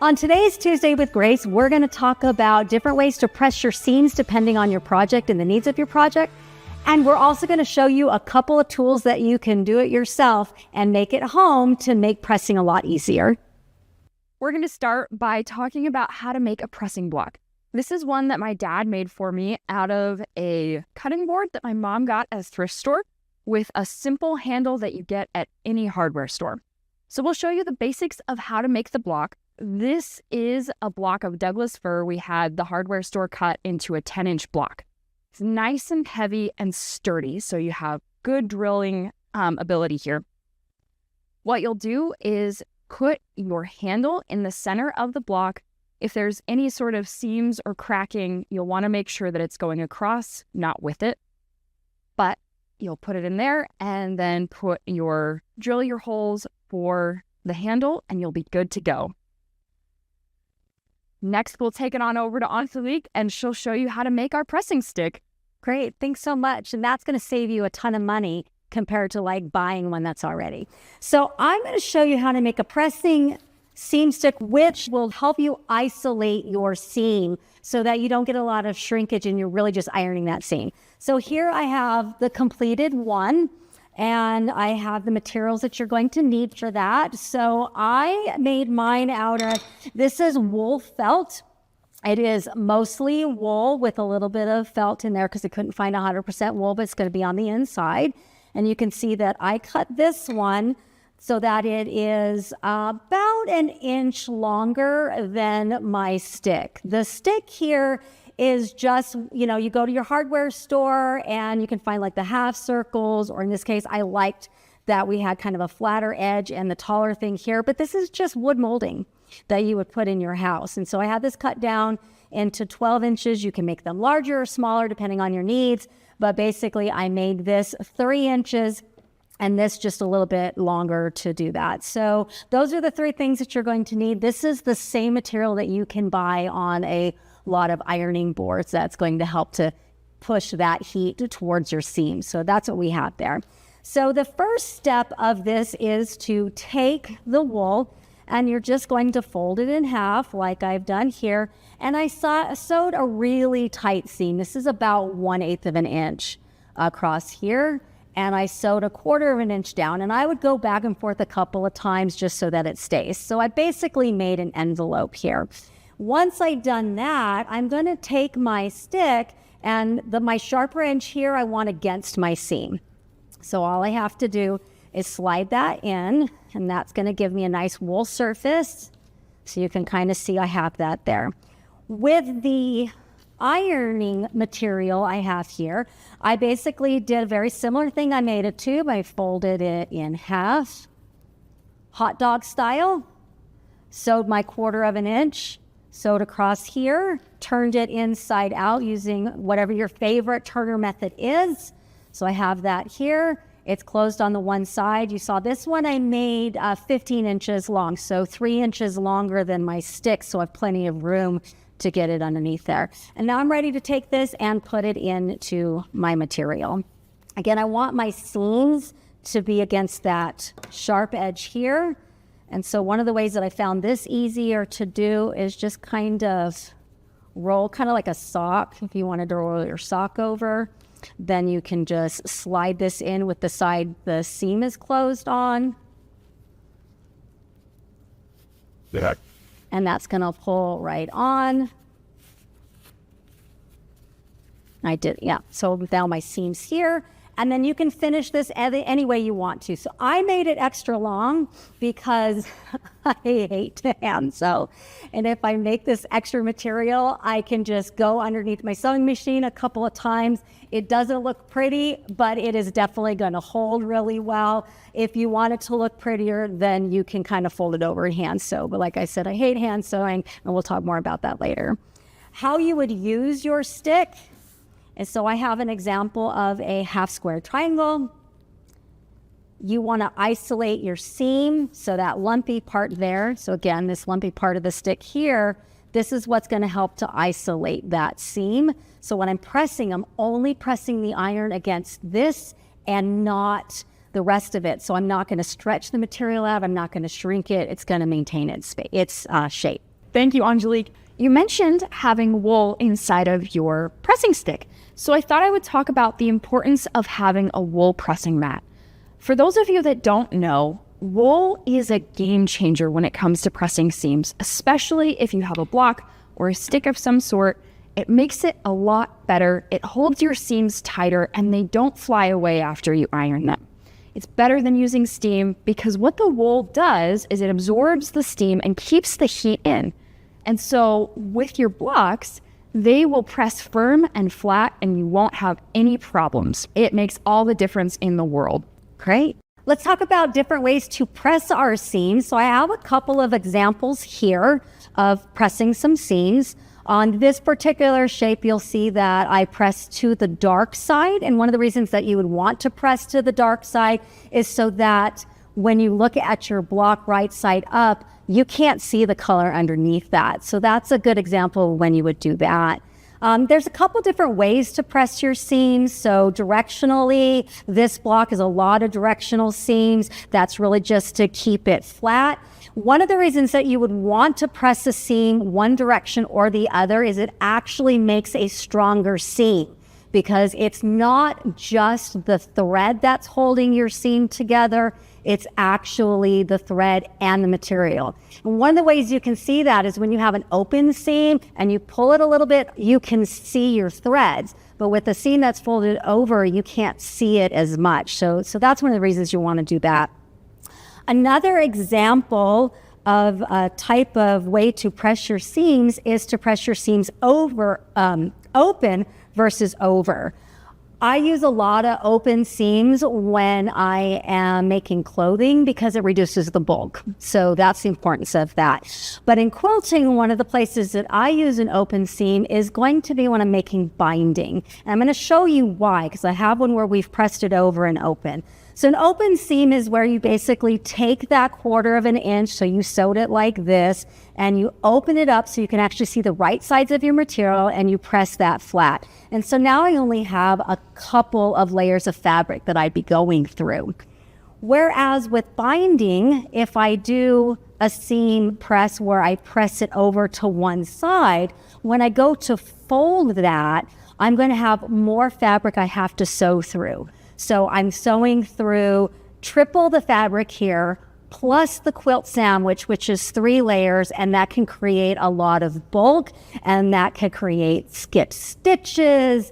On today's Tuesday with Grace, we're going to talk about different ways to press your seams depending on your project and the needs of your project. And we're also going to show you a couple of tools that you can do it yourself and make at home to make pressing a lot easier. We're going to start by talking about how to make a pressing block. This is one that my dad made for me out of a cutting board that my mom got at a thrift store with a simple handle that you get at any hardware store. So we'll show you the basics of how to make the block. This is a block of Douglas fir we had the hardware store cut into a 10-inch block. It's nice and heavy and sturdy, so you have good drilling ability here. What you'll do is put your handle in the center of the block. If there's any sort of seams or cracking, you'll want to make sure that it's going across, not with it. But you'll put it in there and then drill your holes for the handle and you'll be good to go. Next, we'll take it on over to Angelique and she'll show you how to make our pressing stick. Great, thanks so much. And that's going to save you a ton of money compared to like buying one that's already. So I'm going to show you how to make a pressing seam stick, which will help you isolate your seam so that you don't get a lot of shrinkage and you're really just ironing that seam. So here I have the completed one and I have the materials that you're going to need for that. So I made mine out of, this is wool felt. It is mostly wool with a little bit of felt in there because I couldn't find 100% wool, but it's going to be on the inside. And you can see that I cut this one so that it is about an inch longer than my stick. The stick here is just, you go to your hardware store and you can find like the half circles, or in this case, I liked that we had kind of a flatter edge and the taller thing here, but this is just wood molding that you would put in your house. And so I had this cut down into 12 inches. You can make them larger or smaller depending on your needs, but basically I made this 3 inches and this just a little bit longer to do that. So those are the 3 things that you're going to need. This is the same material that you can buy on a lot of ironing boards that's going to help to push that heat towards your seam. So that's what we have there. So the first step of this is to take the wool and you're just going to fold it in half like I've done here. And I sewed a really tight seam. This is about 1/8 of an inch across here. And I sewed 1/4 of an inch down, and I would go back and forth a couple of times just so that it stays. So I basically made an envelope here. Once I've done that, I'm going to take my stick and my sharper edge here I want against my seam. So all I have to do is slide that in, and that's going to give me a nice wool surface. So you can kind of see I have that there. With the ironing material I have here, I basically did a very similar thing. I made a tube, I folded it in half, hot dog style, sewed my 1/4 of an inch, sewed across here, turned it inside out using whatever your favorite turner method is. So I have that here. It's closed on the one side. You saw this one I made 15 inches long, so 3 inches longer than my stick, so I have plenty of room to get it underneath there. And now I'm ready to take this and put it into my material. Again, I want my seams to be against that sharp edge here. And so one of the ways that I found this easier to do is just kind of roll, kind of like a sock. If you wanted to roll your sock over, then you can just slide this in with the side the seam is closed on. Yeah. And that's going to pull right on. I did, yeah. So now my seam's here. And then you can finish this any way you want to. So I made it extra long because I hate to hand sew. And if I make this extra material, I can just go underneath my sewing machine a couple of times. It doesn't look pretty, but it is definitely going to hold really well. If you want it to look prettier, then you can kind of fold it over and hand sew. But like I said, I hate hand sewing, and we'll talk more about that later. How you would use your stick. And so I have an example of a half square triangle. You want to isolate your seam, so that lumpy part there. So again, this lumpy part of the stick here, this is what's going to help to isolate that seam. So when I'm pressing, I'm only pressing the iron against this and not the rest of it. So I'm not going to stretch the material out. I'm not going to shrink it. It's going to maintain its shape. Thank you, Angelique. You mentioned having wool inside of your pressing stick. So I thought I would talk about the importance of having a wool pressing mat. For those of you that don't know, wool is a game changer when it comes to pressing seams, especially if you have a block or a stick of some sort. It makes it a lot better. It holds your seams tighter and they don't fly away after you iron them. It's better than using steam because what the wool does is it absorbs the steam and keeps the heat in. And so with your blocks, they will press firm and flat and you won't have any problems. It makes all the difference in the world. Great. Let's talk about different ways to press our seams. So I have a couple of examples here of pressing some seams. On this particular shape, you'll see that I press to the dark side. And one of the reasons that you would want to press to the dark side is so that when you look at your block right side up, you can't see the color underneath that. So that's a good example when you would do that. There's a couple different ways to press your seams. So directionally, this block is a lot of directional seams. That's really just to keep it flat. One of the reasons that you would want to press a seam one direction or the other is it actually makes a stronger seam, because it's not just the thread that's holding your seam together, it's actually the thread and the material. And one of the ways you can see that is when you have an open seam and you pull it a little bit, you can see your threads. But with a seam that's folded over, you can't see it as much. So that's one of the reasons you want to do that. Another example of a type of way to press your seams is to press your seams over, open versus over. I use a lot of open seams when I am making clothing because it reduces the bulk. So that's the importance of that. But in quilting, one of the places that I use an open seam is going to be when I'm making binding. And I'm going to show you why, because I have one where we've pressed it over and open. So an open seam is where you basically take that 1/4 of an inch, so you sewed it like this, and you open it up so you can actually see the right sides of your material and you press that flat. And so now I only have a couple of layers of fabric that I'd be going through. Whereas with binding, if I do a seam press where I press it over to one side, when I go to fold that, I'm going to have more fabric I have to sew through. So I'm sewing through triple the fabric here, plus the quilt sandwich, which is 3 layers, and that can create a lot of bulk, and that can create skipped stitches,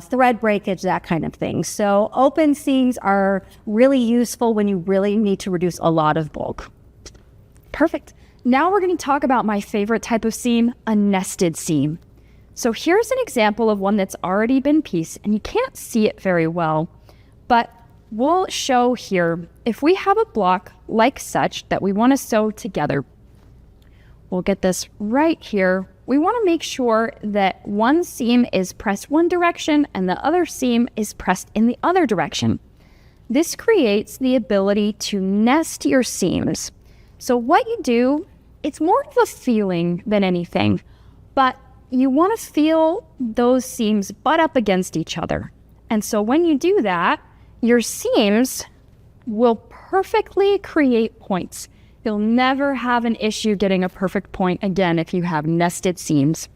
thread breakage, that kind of thing. So open seams are really useful when you really need to reduce a lot of bulk. Perfect. Now we're going to talk about my favorite type of seam, a nested seam. So here's an example of one that's already been pieced, and you can't see it very well. But we'll show here, if we have a block like such that we want to sew together, we'll get this right here. We want to make sure that one seam is pressed one direction and the other seam is pressed in the other direction. This creates the ability to nest your seams. So what you do, it's more of a feeling than anything, but you want to feel those seams butt up against each other. And so when you do that, your seams will perfectly create points. You'll never have an issue getting a perfect point again if you have nested seams.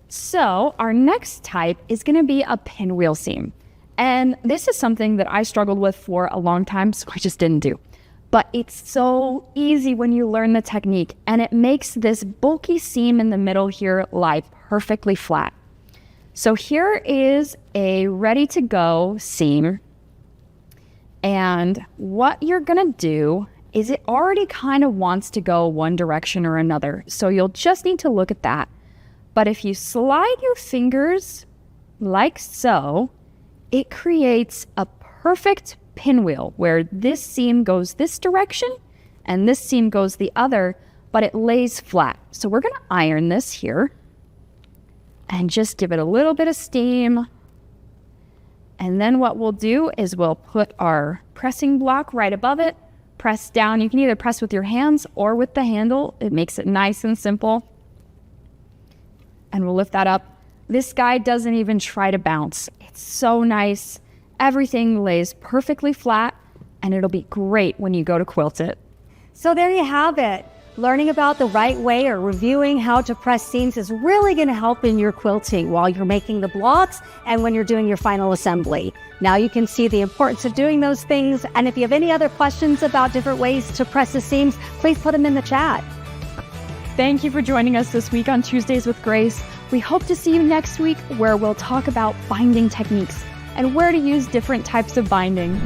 So our next type is going to be a pinwheel seam. And this is something that I struggled with for a long time, so I just didn't do. But it's so easy when you learn the technique, and it makes this bulky seam in the middle here lie perfectly flat. So here is a ready-to-go seam, and what you're gonna do is it already kind of wants to go one direction or another, so you'll just need to look at that. But if you slide your fingers like so, it creates a perfect pinwheel where this seam goes this direction and this seam goes the other, but it lays flat. So we're gonna iron this here and just give it a little bit of steam. And then what we'll do is we'll put our pressing block right above it, press down. You can either press with your hands or with the handle. It makes it nice and simple. And we'll lift that up. This guy doesn't even try to bounce. It's so nice. everything lays perfectly flat, and it'll be great when you go to quilt it. So there you have it. Learning about the right way or reviewing how to press seams is really going to help in your quilting while you're making the blocks and when you're doing your final assembly. Now you can see the importance of doing those things. And if you have any other questions about different ways to press the seams, please put them in the chat. Thank you for joining us this week on Tuesdays with Grace. We hope to see you next week, where we'll talk about binding techniques and where to use different types of binding.